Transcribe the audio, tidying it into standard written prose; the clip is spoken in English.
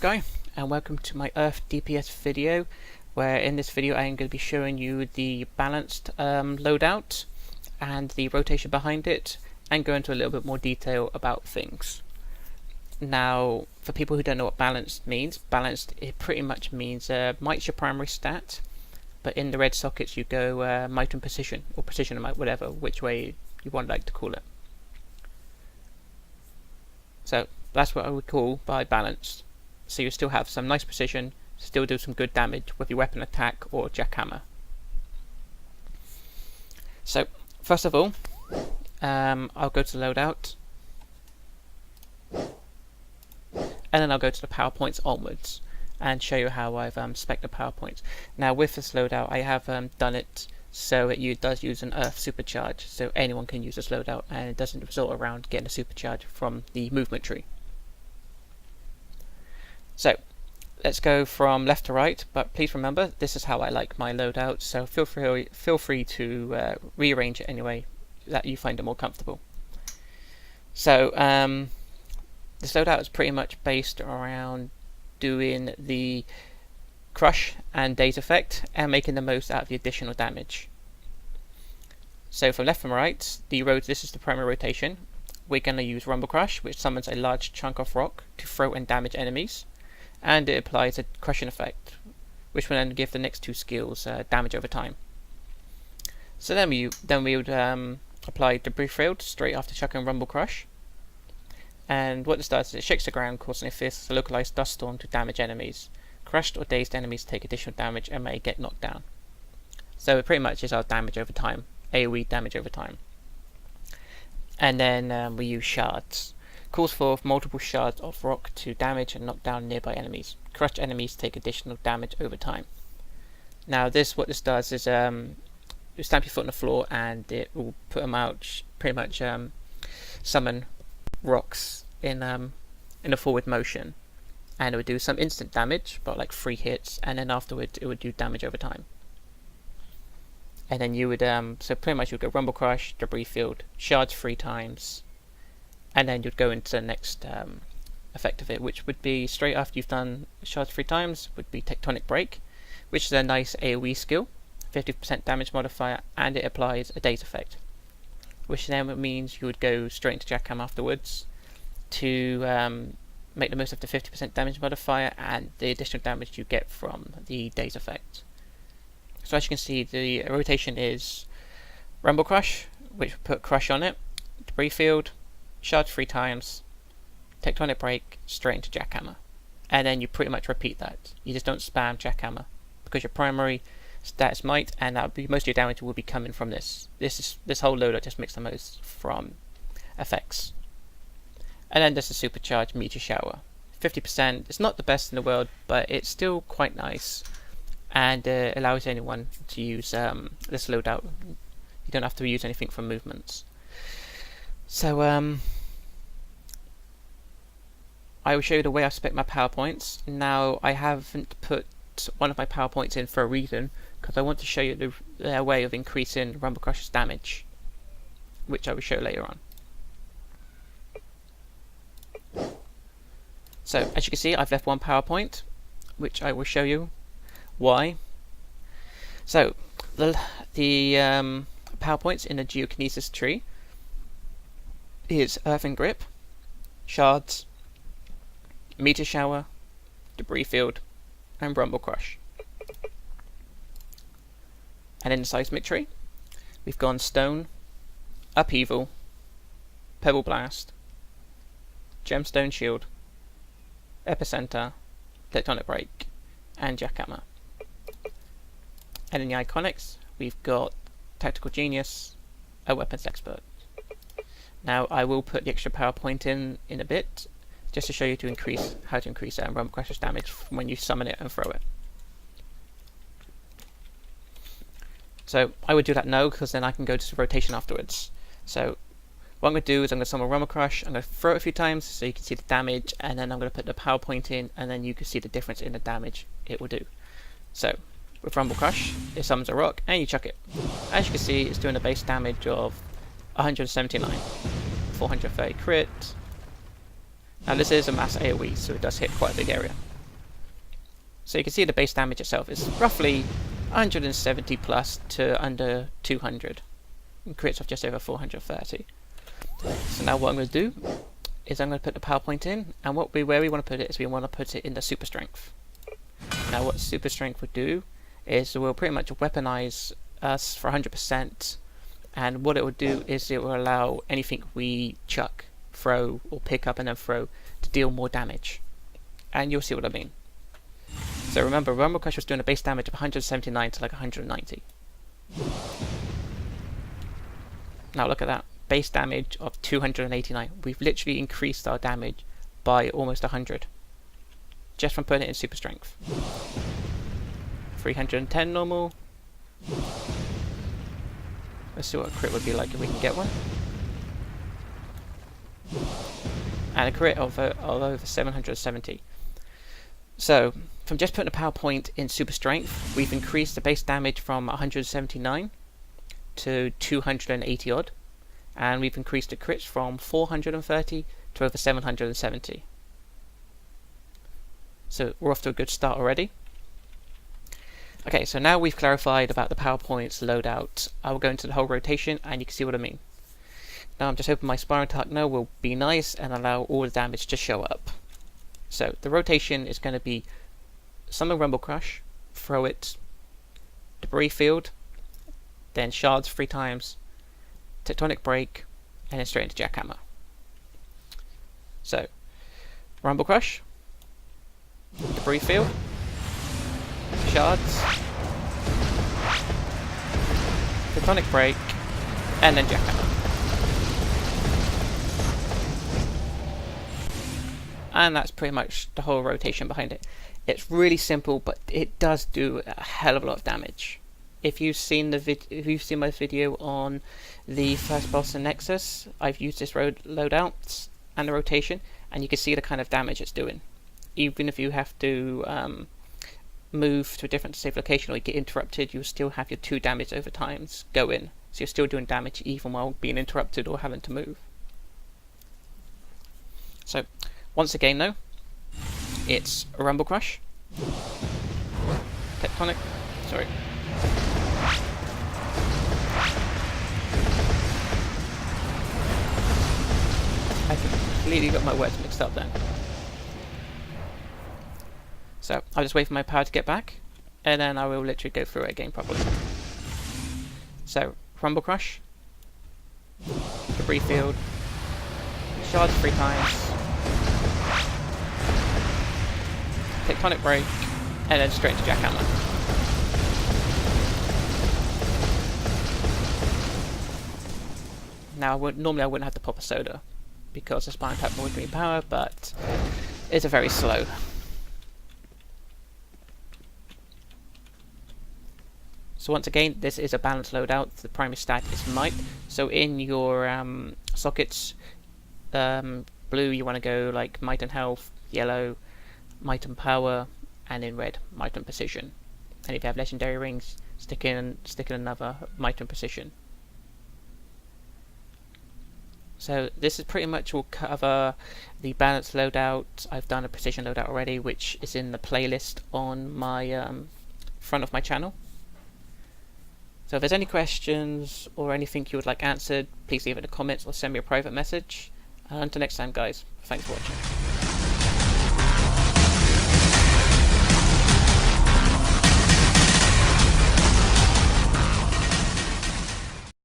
StarrySky, and welcome to my Earth DPS video, where in this video I am going to be showing you the balanced loadout and the rotation behind it, and go into a little bit more detail about things. Now, for people who don't know what balanced means, it pretty much means might's your primary stat, but in the red sockets you go might and precision, or precision and might, whatever, which way you want like to call it. So that's what I would call by balanced. So you still have some nice precision, still do some good damage with your weapon attack or jackhammer. So first of all, I'll go to loadout, and then I'll go to the PowerPoints onwards and show you how I've spec'd the PowerPoints. Now with this loadout I have done it so it does use an Earth supercharge, so anyone can use this loadout and it doesn't result around getting a supercharge from the movement tree. So let's go from left to right, but please remember this is how I like my loadout, so feel free to rearrange it anyway that you find it more comfortable. So this loadout is pretty much based around doing the crush and daze effect and making the most out of the additional damage. So from left and right, this is the primary rotation. We're going to use Rumble Crush, which summons a large chunk of rock to throw and damage enemies, and it applies a crushing effect, which will then give the next two skills damage over time. So then we would apply Debris Field straight after chucking Rumble Crush, and what this does is it shakes the ground, causing a localized dust storm to damage enemies. Crushed or dazed enemies take additional damage and may get knocked down. So it pretty much is our damage over time, AoE damage over time. And then we use shards. Calls for multiple shards of rock to damage and knock down nearby enemies. Crushed enemies take additional damage over time. Now what this does is you stamp your foot on the floor and it will put them out, pretty much summon rocks in a forward motion. And it would do some instant damage, about like 3 hits, and then afterwards it would do damage over time. And then you would, so pretty much you would go Rumble Crush, Debris Field, Shards 3 times, and then you'd go into the next effect of it, which would be straight after you've done Shards 3 times, would be Tectonic Break, which is a nice AoE skill, 50% damage modifier, and it applies a daze effect, which then means you would go straight into Jackhammer afterwards to make the most of the 50% damage modifier and the additional damage you get from the daze effect. So as you can see, the rotation is Rumble Crush, which will put Crush on it, Debris Field, Shard 3 times, Tectonic Break, straight into Jackhammer. And then you pretty much repeat that. You just don't spam Jackhammer, because your primary stat is Might, and that would be most of your damage will be coming from this. This whole loadout just makes the most from effects. And then there's the supercharge meteor shower, 50%. It's not the best in the world, but it's still quite nice, and allows anyone to use this loadout. You don't have to use anything from movements. So I will show you the way I spec my PowerPoints. Now I haven't put one of my PowerPoints in for a reason, because I want to show you the way of increasing Rumble Crush's damage, which I will show later on. So as you can see, I've left one PowerPoint, which I will show you why. So the PowerPoints in the Geokinesis tree is Earthen Grip, Shards, Meteor Shower, Debris Field, and Rumble Crush. And in the Seismic tree, we've gone Stone, Upheaval, Pebble Blast, Gemstone Shield, Epicenter, Tectonic Break, and Jackhammer. And in the Iconics, we've got Tactical Genius, a Weapons Expert. Now I will put the extra PowerPoint in a bit, just to show you how to increase Rumble Crush's damage when you summon it and throw it. So I would do that now, because then I can go to the rotation afterwards. So what I'm going to do is I'm going to summon Rumble Crush, I'm going to throw it a few times so you can see the damage, and then I'm going to put the PowerPoint in, and then you can see the difference in the damage it will do. So with Rumble Crush, it summons a rock and you chuck it. As you can see, it's doing a base damage of 179, 430 crit, Now this is a mass AoE, so it does hit quite a big area. So you can see the base damage itself is roughly 170 plus to under 200. And crits of just over 430. So now what I'm going to do is I'm going to put the power point in, and where we want to put it is we want to put it in the super strength. Now what super strength would do is it will pretty much weaponize us for 100%, and what it will do is it will allow anything we chuck, throw, or pick up and then throw to deal more damage. And you'll see what I mean. So remember, Rumble Crush was doing a base damage of 179 to like 190. Now look at that. Base damage of 289. We've literally increased our damage by almost 100 just from putting it in super strength. 310 normal. Let's see what a crit would be like if we can get one. And a crit of over 770. So from just putting a power point in super strength, we've increased the base damage from 179 to 280 odd. And we've increased the crits from 430 to over 770. So we're off to a good start already. Okay, so now we've clarified about the PowerPoint's loadout. I will go into the whole rotation and you can see what I mean. Now I'm just hoping my Sparring Tark now will be nice and allow all the damage to show up. So the rotation is going to be Summon Rumble Crush, throw it, Debris Field, then Shards 3 times, Tectonic Break, and then straight into Jackhammer. So, Rumble Crush, Debris Field, Shards, Tectonic Break, and then Jackhammer. And that's pretty much the whole rotation behind it. It's really simple, but it does do a hell of a lot of damage. If you've seen my video on the first boss in Nexus, I've used this loadout and the rotation, and you can see the kind of damage it's doing. Even if you have to move to a different safe location or you get interrupted, you'll still have your 2 damage over times go in. So you're still doing damage even while being interrupted or having to move. So, once again though, it's a Rumble Crush, Tectonic, sorry. I completely got my words mixed up then. So I'll just wait for my power to get back, and then I will literally go through it again properly. So, Rumble Crush, Debris Field, Shards 3 times, Tectonic Break, and then straight to Jackhammer. Now, normally I wouldn't have to pop a soda, because the Sparring Tark would give me power, but it's a very slow. So once again, this is a balanced loadout. The primary stat is might. So in your sockets, blue you want to go like might and health, yellow might and power, and in red might and precision. And if you have legendary rings, stick in another might and precision. So this is pretty much will cover the balanced loadout. I've done a precision loadout already, which is in the playlist on my front of my channel. So if there's any questions or anything you would like answered, please leave it in the comments or send me a private message. Until next time guys, thanks for watching.